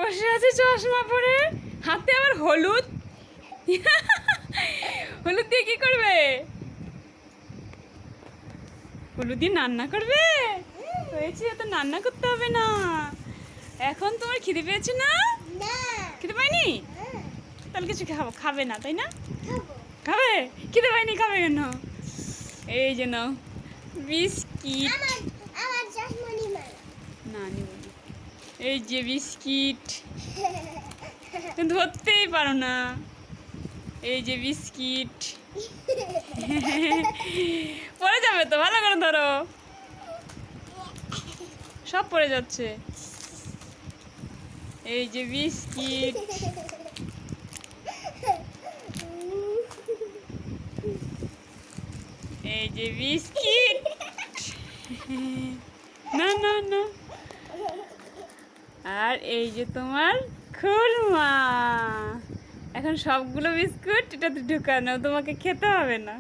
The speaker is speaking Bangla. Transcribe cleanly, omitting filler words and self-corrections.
বসে আছে চশমা পরে, হাতে আবার হলুদ। হলুদ দিয়ে কি করবে? হলুদ দিয়ে রান্না করবে? হয়েছে, তো রান্না করতে হবে না। এখন তোমার খিদে পেয়েছে না? খিদে পাইনি? তাহলে কিছু খাবে না, তাই না? খাবে? খিদে পাইনি, খাবে কেন? এই যে নাও বিস্কিট। না নিব না। এই যে বিস্কিট, তুমি ধরতেই পারো না। এই যে বিস্কিট। পড়ে যাবে তো, ভালো করে ধরো। সব পড়ে যাচ্ছে। এই যে বিস্কিট। এই যে বিস্কিট। না না না। আর এই যে তোমার খুরমা। এখন সবগুলো বিস্কুট এটাতে ঢুকানো, তোমাকে খেতে হবে না।